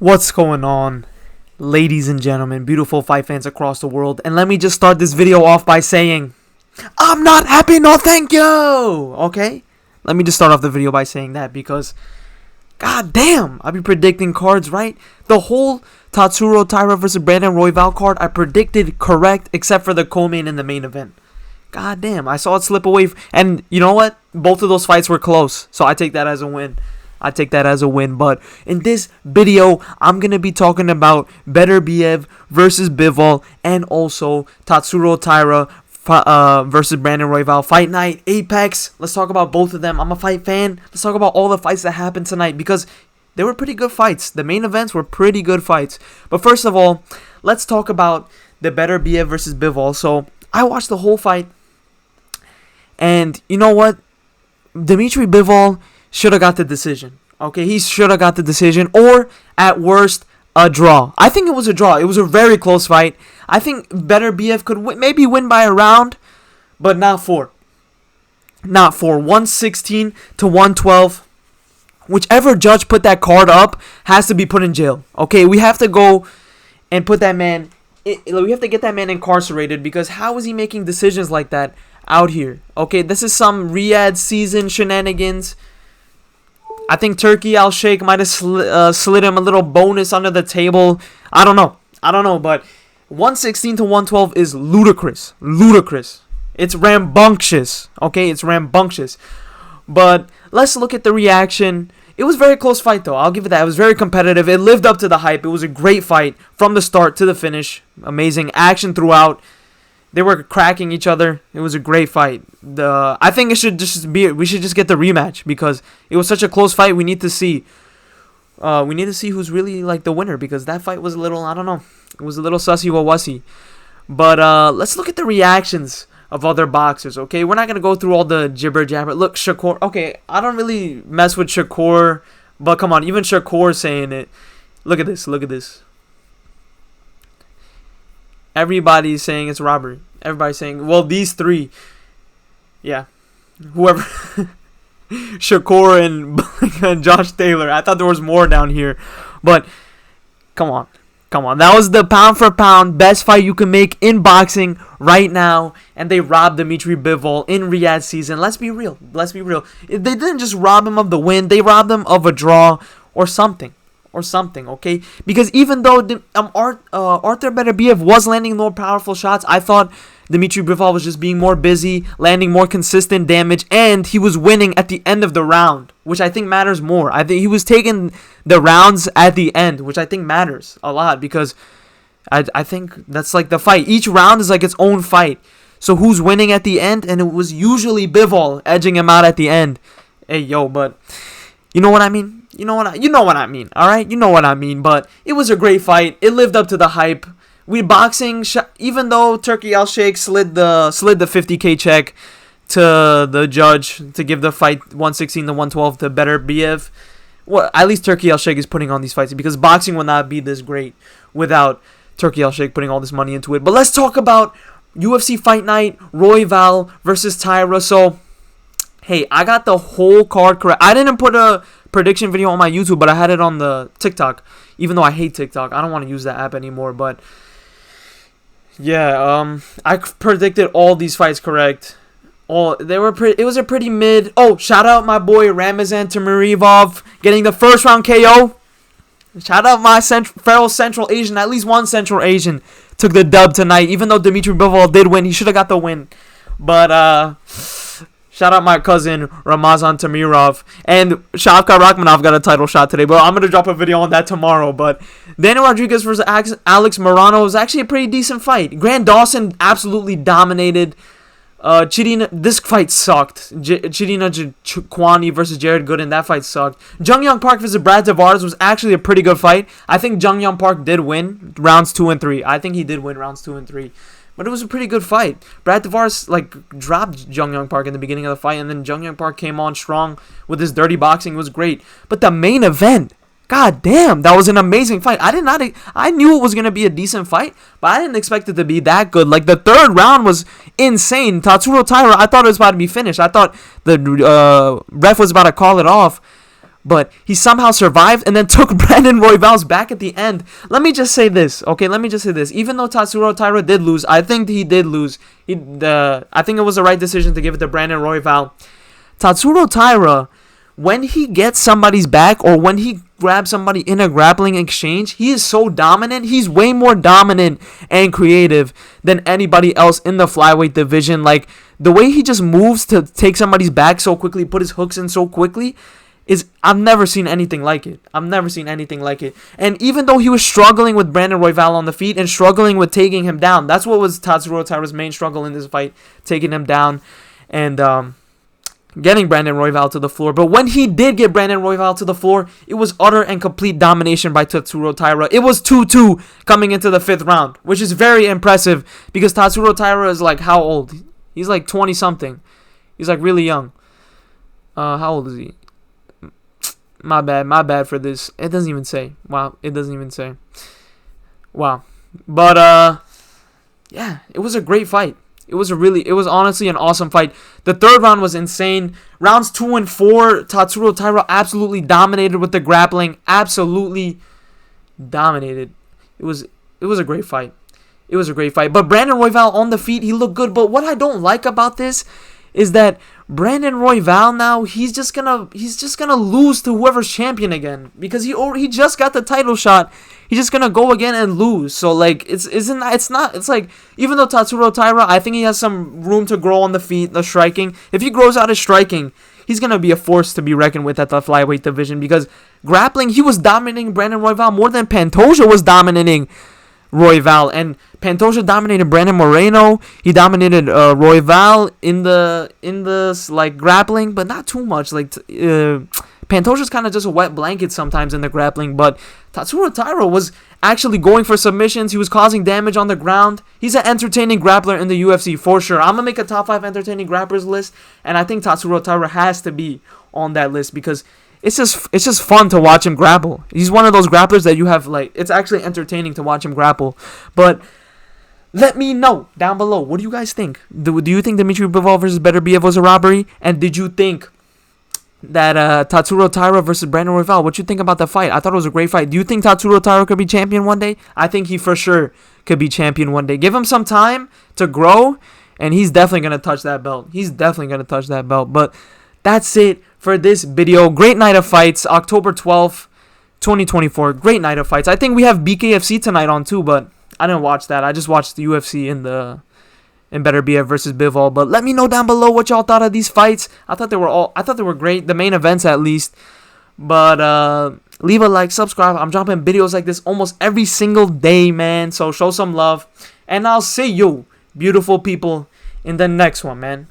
What's going on, ladies and gentlemen, beautiful fight fans across the world? And let me just start this video off by saying, I'm not happy, no thank you, okay? Let me just start off the video by saying that because, god damn, I be predicting cards, right? The whole Taira versus Royval card, I predicted correct except for the co-main and the main event. God damn, I saw it slip away, and you know what? Both of those fights were close, so I take that as a win. But in this video, I'm going to be talking about Beterbiev versus Bivol and also Taira versus Royval. Fight Night, Apex. Let's talk about both of them. I'm a fight fan. Let's talk about all the fights that happened tonight because they were pretty good fights. The main events were pretty good fights. But first of all, let's talk about the Beterbiev versus Bivol. So I watched the whole fight. And you know what? Dimitri Bivol should have got the decision. Okay, he should have got the decision, or at worst, a draw. I think it was a draw. It was a very close fight. I think Beterbiev could maybe win by a round, but not for 116 to 112. Whichever judge put that card up has to be put in jail. Okay, we have to go and put that man. We have to get that man incarcerated because how is he making decisions like that out here? Okay, this is some Riyadh season shenanigans. I think Turkey Al-Sheikh might have slid him a little bonus under the table. I don't know, but 116 to 112 is ludicrous. It's rambunctious, okay? It's rambunctious. But let's look at the reaction. It was a very close fight, though. I'll give it that. It was very competitive. It lived up to the hype. It was a great fight from the start to the finish. Amazing action throughout. They were cracking each other. It was a great fight. I think it should just be. We should just get the rematch because it was such a close fight. We need to see. We need to see who's really like the winner because that fight was a little. I don't know. It was a little sussy wawussy. But let's look at the reactions of other boxers. Okay, we're not gonna go through all the jibber jabber. Look, Shakur. Okay, I don't really mess with Shakur, but come on, even Shakur saying it. Look at this. Look at this. Everybody's saying it's robbery. Everybody's saying, well, these three. Yeah. Whoever. Shakur and Josh Taylor. I thought there was more down here. But, come on. That was the pound for pound best fight you can make in boxing right now. And they robbed Dimitri Bivol in Riyadh season. Let's be real. They didn't just rob him of the win. They robbed him of a draw or something. Okay? Because even though Arthur Beterbiev was landing more powerful shots, I thought Dimitri Bivol was just being more busy, landing more consistent damage, and he was winning at the end of the round, which I think matters more. I think he was taking the rounds at the end, which I think matters a lot because I think that's like the fight. Each round is like its own fight. So who's winning at the end? And it was usually Bivol edging him out at the end. Hey, yo, but you know what I mean? You know what I mean, all right? You know what I mean, but it was a great fight. It lived up to the hype. Even though Turkey Al-Sheikh slid the 50K check to the judge to give the fight 116 to 112 to Beterbiev, well, at least Turkey Al-Sheikh is putting on these fights because boxing would not be this great without Turkey Al-Sheikh putting all this money into it. But let's talk about UFC Fight Night, Royval versus Taira. So, hey, I got the whole card correct. I didn't put a prediction video on my YouTube, but I had it on the TikTok. Even though I hate TikTok, I don't want to use that app anymore. But yeah, I predicted all these fights correct. It was a pretty mid. Oh, shout out my boy Ramazan Tamirivov getting the first round KO. Shout out my fellow Central Asian. At least one Central Asian took the dub tonight. Even though Dimitri Bivol did win, he should have got the win. But shout out my cousin Ramazan Tamirov. And Shavkat Rakhmonov got a title shot today. But I'm going to drop a video on that tomorrow. But Daniel Rodriguez versus Alex Morano was actually a pretty decent fight. Grant Dawson absolutely dominated. This fight sucked. Chidina Kwani versus Jared Gooden. That fight sucked. Jung Young Park versus Brad Tavares was actually a pretty good fight. I think Jung Young Park did win rounds 2 and 3. I think he did win rounds 2 and 3. But it was a pretty good fight. Brad Tavares dropped Jung Young Park in the beginning of the fight, and then Jung Young Park came on strong with his dirty boxing. It was great. But the main event, god damn, that was an amazing fight. I knew it was gonna be a decent fight, but I didn't expect it to be that good. Like the third round was insane. Taira, I thought it was about to be finished. I thought the ref was about to call it off. But he somehow survived and then took Brandon Royval's back at the end. Let me just say this, okay? Even though Tatsuro Taira did lose, I think he did lose. I think it was the right decision to give it to Brandon Royval. Tatsuro Taira, when he gets somebody's back or when he grabs somebody in a grappling exchange, he is so dominant. He's way more dominant and creative than anybody else in the flyweight division. Like, the way he just moves to take somebody's back so quickly, put his hooks in so quickly, I've never seen anything like it. And even though he was struggling with Brandon Royval on the feet and struggling with taking him down, that's what was Tatsuro Taira's main struggle in this fight, taking him down and getting Brandon Royval to the floor. But when he did get Brandon Royval to the floor, it was utter and complete domination by Tatsuro Taira. It was 2-2 coming into the 5th round, which is very impressive because Tatsuro Taira is like, how old? He's like 20-something. He's like really young. How old is he? My bad for this. It doesn't even say. Wow, it doesn't even say. Wow. But, yeah, it was a great fight. It was honestly an awesome fight. The 3rd round was insane. Rounds 2 and 4, Tatsuro Taira absolutely dominated with the grappling. Absolutely dominated. It was a great fight. But Brandon Royval on the feet, he looked good. But what I don't like about this is that Brandon Royval now, he's just gonna lose to whoever's champion again because he just got the title shot. He's just gonna go again and lose. So like it's like, even though Tatsuro Taira, I think he has some room to grow on the feet, the striking. If he grows out his striking, he's gonna be a force to be reckoned with at the flyweight division because grappling, he was dominating Brandon Royval more than Pantoja was dominating Royval, and Pantoja dominated Brandon Moreno. He dominated Royval in the like grappling, but not too much. Like Pantoja's kind of just a wet blanket sometimes in the grappling, but Tatsuro Taira was actually going for submissions. He was causing damage on the ground. He's an entertaining grappler in the UFC for sure. I'm gonna make a top 5 entertaining grapplers list, and I think Tatsuro Taira has to be on that list because it's just fun to watch him grapple. He's one of those grapplers that you have, like, it's actually entertaining to watch him grapple. But let me know down below, what do you guys think? Do you think Dmitry Bivol versus Beterbiev was a robbery? And did you think that Tatsuro Taira versus Brandon Royval, what you think about the fight? I thought it was a great fight. Do you think Tatsuro Taira could be champion one day? I think he for sure could be champion one day. Give him some time to grow, and he's definitely going to touch that belt. But that's it for this video. Great night of fights. October 12th, 2024. Great night of fights. I think we have BKFC tonight on too, but I didn't watch that. I just watched the UFC in Beterbiev versus Bivol. But let me know down below what y'all thought of these fights. I thought they were great. The main events at least. But leave a like, subscribe. I'm dropping videos like this almost every single day, man. So show some love. And I'll see you, beautiful people, in the next one, man.